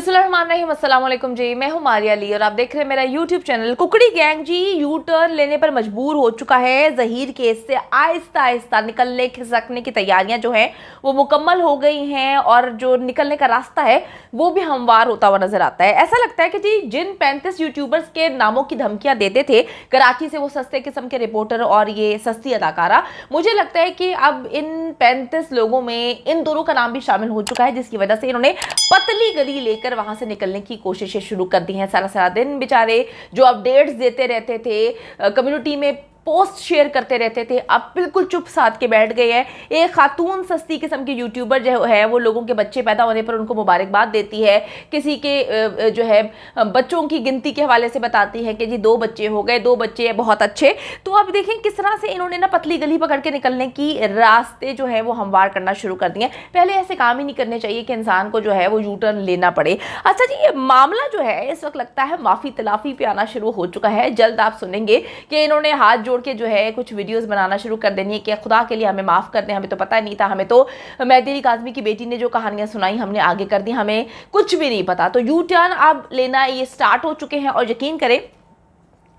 बिस्मिल्लाहिर्रहमानिर्रहीम, अस्सलाम वालेकुम जी। मैं हूं मारिया अली और आप देख रहे हैं मेरा यूट्यूब चैनल। कुकड़ी गैंग जी यू टर्न लेने पर मजबूर हो चुका है। ज़हीर केस से आहिस्ता आहिस्ता निकलने खिसकने की तैयारियां जो हैं वो मुकम्मल हो गई हैं और जो निकलने का रास्ता है वो भी हमवार होता हुआ नजर आता है। ऐसा लगता है कि जी जिन 35 यूट्यूबर्स के नामों की धमकियां देते थे कराची से वो सस्ते किस्म के रिपोर्टर और ये सस्ती अदाकारा, मुझे लगता है कि अब इन 35 लोगों में इन दोनों का नाम भी शामिल हो चुका है, जिसकी वजह से इन्होंने पतली गली लेकर वहां से निकलने की कोशिशें शुरू कर दी हैं। सारा सारा दिन बेचारे जो अपडेट्स देते रहते थे, कम्युनिटी में पोस्ट शेयर करते रहते थे, अब बिल्कुल चुप साध के बैठ गए हैं। एक खातून सस्ती किस्म की यूट्यूबर जो है वो लोगों के बच्चे पैदा होने पर उनको मुबारकबाद देती है, किसी के जो है बच्चों की गिनती के हवाले से बताती है कि जी 2 बच्चे हो गए, 2 बच्चे बहुत अच्छे। तो अब देखें किस तरह से इन्होंने ना पतली गली पकड़ के निकलने की रास्ते जो है वो हमवार करना शुरू कर दिए। पहले ऐसे काम ही नहीं करने चाहिए कि इंसान को जो है वो यू टर्न लेना पड़े। अच्छा जी, ये मामला जो है इस वक्त लगता है माफ़ी तलाफी पे आना शुरू हो चुका है। जल्द आप सुनेंगे कि इन्होंने हाथ जोड़ के जो है कुछ वीडियोस बनाना शुरू कर देनी है कि खुदा के लिए हमें माफ़ कर दें, हमें तो पता नहीं था, हमें तो मेहदी अली काज़मी की बेटी ने जो कहानियां सुनाई हमने आगे कर दी, हमें कुछ भी नहीं पता। तो यू टर्न अब लेना ये स्टार्ट हो चुके हैं और यकीन करें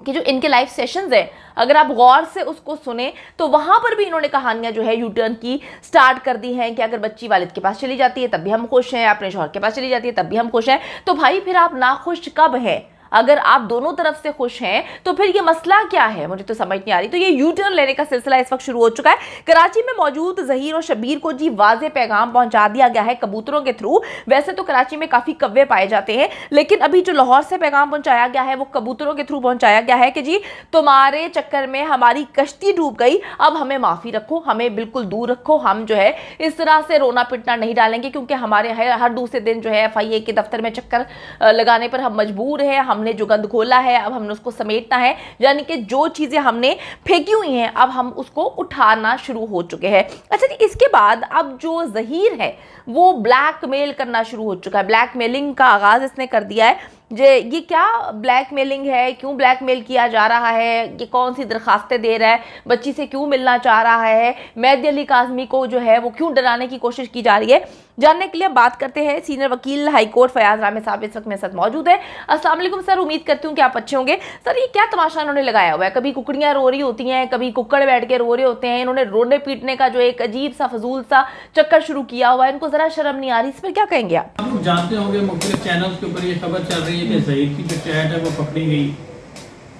कि जो इनके लाइव सेशंस हैं अगर आप गौर से उसको सुने तो वहां पर भी इन्होंने कहानियां जो है यू टर्न की स्टार्ट कर दी हैं कि अगर बच्ची वालिद के पास चली जाती है तब भी हम खुश हैं, अपने शौहर के पास चली जाती है तब भी हम खुश हैं। तो भाई फिर आप नाखुश कब हैं? अगर आप दोनों तरफ से खुश हैं तो फिर ये मसला क्या है, मुझे तो समझ नहीं आ रही। तो ये यू टर्न लेने का सिलसिला इस वक्त शुरू हो चुका है। कराची में मौजूद ज़हीर और शबीर को जी वाज़े पैगाम पहुंचा दिया गया है कबूतरों के थ्रू। वैसे तो कराची में काफ़ी कौवे पाए जाते हैं, लेकिन अभी जो लाहौर से पैगाम पहुंचाया गया है वो कबूतरों के थ्रू पहुंचाया गया है कि जी तुम्हारे चक्कर में हमारी कश्ती डूब गई, अब हमें माफ़ी रखो, हमें बिल्कुल दूर रखो, हम जो है इस तरह से रोना पिटना नहीं डालेंगे क्योंकि हमारे हर दूसरे दिन जो है FIA के दफ्तर में चक्कर लगाने पर हम मजबूर हैं। हमने जो गंद खोला है अब हमने उसको समेटना है, यानी कि जो चीज़ें हमने फेंकी हुई हैं अब हम उसको उठाना शुरू हो चुके हैं। अच्छा जी, इसके बाद अब जो ज़हीर है वो ब्लैकमेल करना शुरू हो चुका है। ब्लैकमेलिंग का आगाज़ इसने कर दिया है। ये क्या ब्लैकमेलिंग है, क्यों ब्लैकमेल किया जा रहा है, ये कौन सी दरखास्तें दे रहा है, बच्ची से क्यों मिलना चाह रहा है, मेहदी अली काज़मी को जो है वो क्यों डराने की कोशिश की जा रही है, जानने के लिए बात करते हैं सीनियर वकील हाई कोर्ट फयाज रामे साहब इस वक्त मेरे साथ मौजूद है। अस्सलाम वालेकुम सर, उम्मीद करती हूँ कि आप अच्छे होंगे। सर ये क्या तमाशा इन्होंने लगाया हुआ है? कभी कुकड़ियाँ रो रही होती हैं, कभी कुक्कड़ बैठ के रो रहे होते हैं, इन्होंने रोने पीटने का जो एक अजीब सा फजूल सा चक्कर शुरू किया हुआ है, इनको जरा शर्म नहीं आ रही? इस पर क्या कहेंगे आप? जानते होंगे मुख्तलिफ चैनल्स के ऊपर ये खबर चल रही है कि ज़हीर की जो चैट है वो पकड़ी गई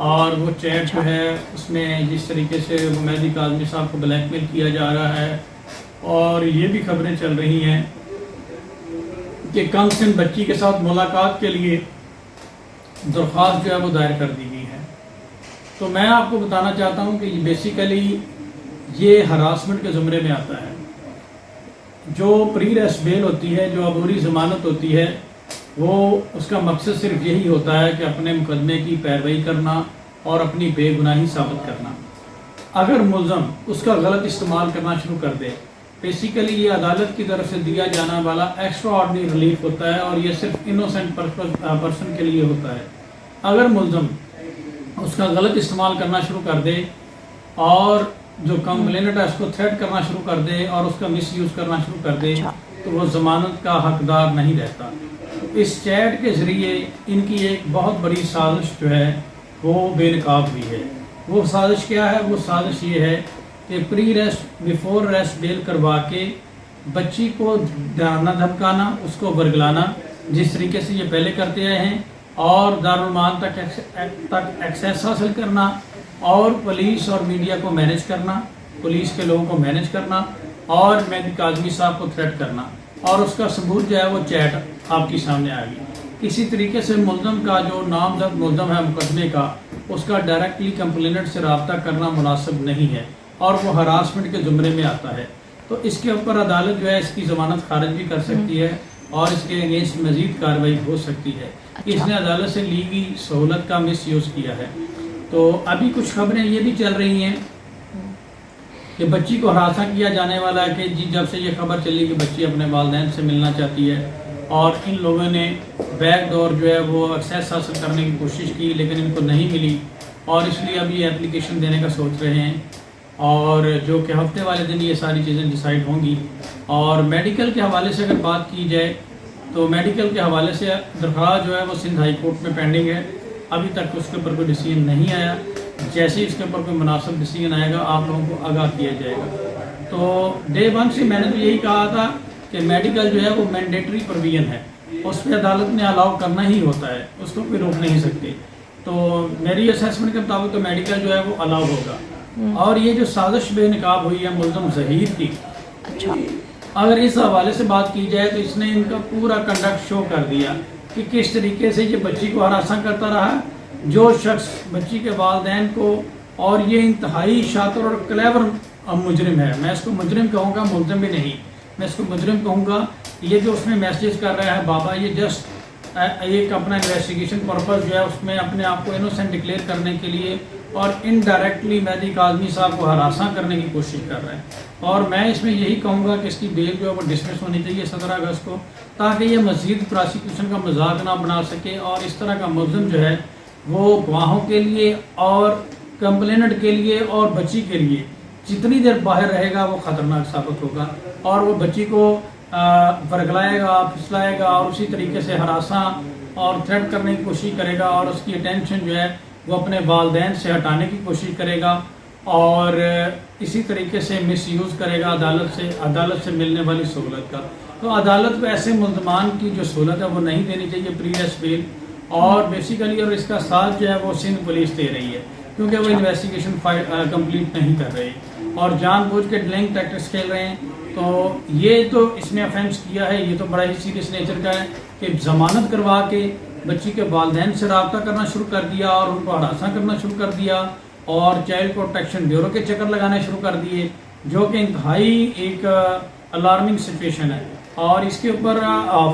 और वो चैट जो है उसमें जिस तरीके से मेहदी काज़मी साहब को ब्लैकमेल किया जा रहा है और ये भी खबरें चल रही हैं कि कंगसन बच्ची के साथ मुलाकात के लिए दरख्वास्त जो है वो दायर कर दी गई है। तो मैं आपको बताना चाहता हूँ कि बेसिकली ये हरासमेंट के ज़ुमरे में आता है। जो प्री रेस्ट बेल होती है, जो अबूरी ज़मानत होती है, वो उसका मकसद सिर्फ यही होता है कि अपने मुकदमे की पैरवी करना और अपनी बेगुनाही साबित करना। अगर मुल्ज़म उसका गलत इस्तेमाल करना शुरू कर दे, बेसिकली ये अदालत की तरफ से दिया जाने वाला एक्स्ट्रा ऑर्डिनरी रिलीफ होता है और ये सिर्फ इनोसेंट पर्सन के लिए होता है। अगर मुल्ज़म उसका गलत इस्तेमाल करना शुरू कर दे और जो कंप्लेनेंट है उसको थ्रेट करना शुरू कर दे और उसका मिसयूज़ करना शुरू कर दे तो वो ज़मानत का हकदार नहीं रहता। इस चैट के ज़रिए इनकी एक बहुत बड़ी साजिश जो है वो बेनकाब हुई है। वो साजिश क्या है? वो साजिश ये है कि pre arrest before arrest bail करवा के बच्ची को डराना धमकाना, उसको बरगलाना, जिस तरीके से ये पहले करते आए हैं, और दारुल मान तक एक्सेस हासिल करना और पुलिस और मीडिया को मैनेज करना, पुलिस के लोगों को मैनेज करना और मेहदी काज़मी साहब को थ्रेट करना, और उसका सबूत जो है वो चैट आपके सामने आ गई। इसी तरीके से मुल्ज़म का जो नामजद मुल्ज़म है मुकदमे का, उसका डायरेक्टली कंप्लेनेंट से रब्ता करना मुनासिब नहीं है और वो हरासमेंट के ज़ुमरे में आता है। तो इसके ऊपर अदालत जो है इसकी ज़मानत खारिज भी कर सकती है और इसके अगेंस्ट मज़ीद कार्रवाई हो सकती है। इसने अदालत से ली गई सहूलत का मिसयूज़ किया है। तो अभी कुछ खबरें ये भी चल रही हैं कि बच्ची को हरासा किया जाने वाला है कि जी जब से ये खबर चली कि बच्ची अपने वालिदैन से मिलना चाहती है और इन लोगों ने बैक डोर जो है वो एक्सेस हासिल करने की कोशिश की लेकिन इनको नहीं मिली और इसलिए अभी ये एप्लीकेशन देने का सोच रहे हैं और जो कि हफ्ते वाले दिन ये सारी चीज़ें डिसाइड होंगी। और मेडिकल के हवाले से अगर बात की जाए तो मेडिकल के हवाले से दरख्वास्त जो है वो सिंध हाई कोर्ट में पेंडिंग है, अभी तक उसके ऊपर कोई डिसीजन नहीं आया। जैसे ही इसके ऊपर कोई मुनासिब डिसीजन आएगा आप लोगों को आगाह किया जाएगा। तो डे 1 से मैंने तो यही कहा था कि मेडिकल जो है वो मैंडेटरी प्रोविजन है, उस पर अदालत ने अलाउ करना ही होता है, उसको कोई रोक नहीं सकते। तो मेरी असेसमेंट के मुताबिक तो मेडिकल जो है वो अलाउ होगा। और ये जो साजिश बेनकाब हुई है मुल्ज़म ज़हीर की, अच्छा, अगर इस हवाले से बात की जाए तो इसने इनका पूरा कंडक्ट शो कर दिया कि किस तरीके से ये बच्ची को हरासा करता रहा। जो शख्स बच्ची के वालिदैन को, और ये इंतहाई शातिर और क्लेवर मुजरिम है, मैं इसको मुजरिम कहूँगा, मुल्ज़िम भी नहीं, मैं इसको मुजरिम कहूँगा। ये जो उसमें मैसेज कर रहा है बाबा, ये जस्ट एक अपना इन्वेस्टिगेशन पर्पस जो है उसमें अपने आप को इनोसेंट डिक्लेयर करने के लिए और इनडायरेक्टली मेहदी काज़मी साहब को हरासा करने की कोशिश कर रहा है। और मैं इसमें यही कहूँगा कि इसकी बेल जो है वो डिसमिस होनी चाहिए 17 अगस्त को, ताकि ये मज़ीद प्रोसिक्यूशन का मजाक ना बना सके और इस तरह का मुल्ज़िम जो है वो गवाहों के लिए और कंप्लेनेंट के लिए और बच्ची के लिए जितनी देर बाहर रहेगा वो ख़तरनाक साबित होगा और वो बच्ची को वर्गलाएगा, फिसलाएगा और उसी तरीके से हरासा और थ्रेट करने की कोशिश करेगा और उसकी अटेंशन जो है वो अपने वालिदैन से हटाने की कोशिश करेगा और इसी तरीके से मिसयूज़ करेगा अदालत से मिलने वाली सहूलत का। तो अदालत को ऐसे मुल्ज़मान की जो सहूलत है वो नहीं देनी चाहिए प्री अरेस्ट बेल, और बेसिकली और इसका साथ जो है वो सिंध पुलिस दे रही है, क्योंकि वो इन्वेस्टिगेशन कंप्लीट नहीं कर रही और जानबूझ के डिलेइंग टैक्टिक्स खेल रहे हैं। तो ये तो इसने ऑफेंस किया है, ये तो बड़ा ही सीरियस नेचर का है कि जमानत करवा के बच्ची के वालिदैन से रब्ता करना शुरू कर दिया और उनको हरासा करना शुरू कर दिया और चाइल्ड प्रोटेक्शन ब्यूरो के चक्कर लगाने शुरू कर दिए, जो कि इंतहाई एक अलार्मिंग सिचुएशन है और इसके ऊपर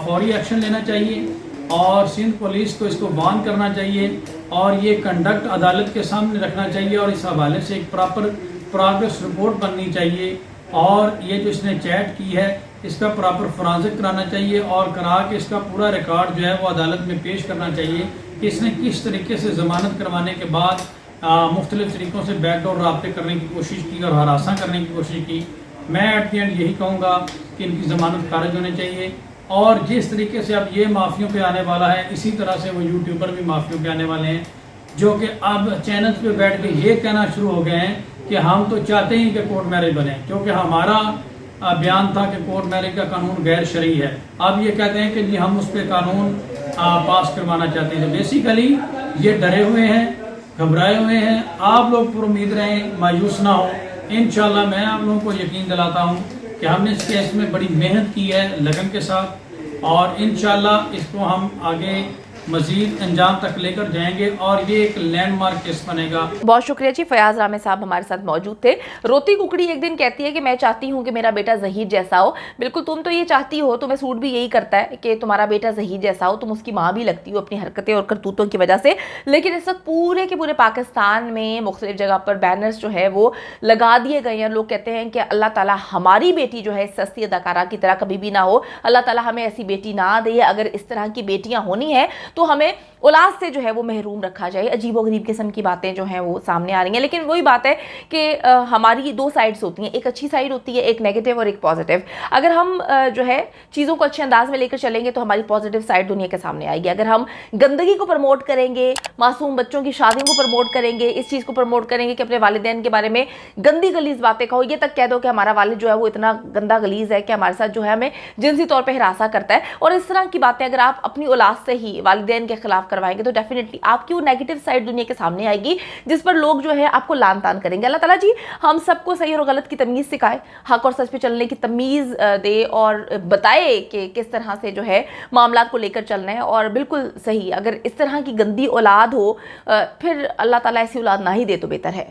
फौरी एक्शन लेना चाहिए और सिंध पुलिस को इसको वार्न करना चाहिए और ये कंडक्ट अदालत के सामने रखना चाहिए और इस हवाले से एक प्रॉपर प्रोग्रेस रिपोर्ट बननी चाहिए और ये जो इसने चैट की है इसका प्रॉपर फॉरेंसिक कराना चाहिए और करा के इसका पूरा रिकॉर्ड जो है वो अदालत में पेश करना चाहिए कि इसने किस तरीके से ज़मानत करवाने के बाद मुख्तलिफ तरीक़ों से बैकडोर रब्ते करने की कोशिश की और हरासा करने की कोशिश की। मैं एट द एंड यही कहूँगा कि इनकी ज़मानत खारिज होनी चाहिए और जिस तरीके से अब ये माफ़ियों पे आने वाला है इसी तरह से वो यूट्यूबर भी माफ़ियों पे आने वाले हैं, जो कि अब चैनल्स पे बैठ के ये कहना शुरू हो गए हैं कि हम तो चाहते ही कि कोर्ट मैरिज बने, क्योंकि हमारा बयान था कि कोर्ट मैरिज का कानून गैर शरई है। अब ये कहते हैं कि जी हम उस पर कानून पास करवाना चाहते हैं। तो बेसिकली ये डरे हुए हैं, घबराए हुए हैं। आप लोग पर उम्मीद रहें, मायूस ना हो। इंशाल्लाह मैं आप लोगों को यकीन दिलाता हूँ कि हमने इस केस में बड़ी मेहनत की है लगन के साथ और इंशाल्लाह इसको हम आगे मजीद अंजाम तक लेकर जाएंगे और ये एक लैंडमार्क केस बनेगा। बहुत शुक्रिया जी। फयाज रामे साहब हमारे साथ मौजूद थे। रोती कुकड़ी एक दिन कहती है कि मैं चाहती हूँ कि मेरा बेटा ज़हीर जैसा हो। बिल्कुल तुम तो ये चाहती हो, तुम्हें सूट भी यही करता है कि तुम्हारा बेटा ज़हीर जैसा हो, तुम उसकी माँ भी लगती हो अपनी हरकतें और करतूतों की वजह से। लेकिन इस वक्त पूरे के पूरे पाकिस्तान में मुख्तलिफ जगह पर बैनर्स जो है वो लगा दिए गए हैं। लोग कहते हैं कि अल्लाह ताला हमारी बेटी जो है सस्ती अदाकारा की तरह कभी भी ना हो, अल्लाह ताला हमें ऐसी बेटी ना दे। अगर इस तरह की बेटियां होनी है तो हमें औलाद से जो है वो महरूम रखा जाए। अजीबोगरीब किस्म की बातें जो हैं वो सामने आ रही हैं। लेकिन वही बात है कि हमारी दो साइड्स होती हैं, एक अच्छी साइड होती है, एक नेगेटिव और एक पॉजिटिव। अगर हम जो है चीज़ों को अच्छे अंदाज में लेकर चलेंगे तो हमारी पॉजिटिव साइड दुनिया के सामने आएगी। अगर हम गंदगी को प्रमोट करेंगे, मासूम बच्चों की शादियों को प्रमोट करेंगे, इस चीज़ को प्रमोट करेंगे कि अपने वालिदैन के बारे में गंदी गलीज बातें कहो, ये तक कह दो कि हमारा वालिद जो है वो इतना गंदा गलीज है कि हमारे साथ जो है हमें जिनसी तौर पर हिरासा करता है, और इस तरह की बातें अगर आप अपनी औलाद से ही वालिदैन के खिलाफ करवाएंगे तो डेफिनेटली आपकी वो नेगेटिव साइड दुनिया के सामने आएगी, जिस पर लोग जो है आपको लान तान करेंगे। अल्लाह ताला जी हम सबको सही और गलत की तमीज़ सिखाए, हक और सच पे चलने की तमीज़ दे और बताए कि किस तरह से जो है मामला को लेकर चलना है। और बिल्कुल सही, अगर इस तरह की गंदी औलाद हो फिर अल्लाह ताला ऐसी औलाद ना ही दे तो बेहतर है।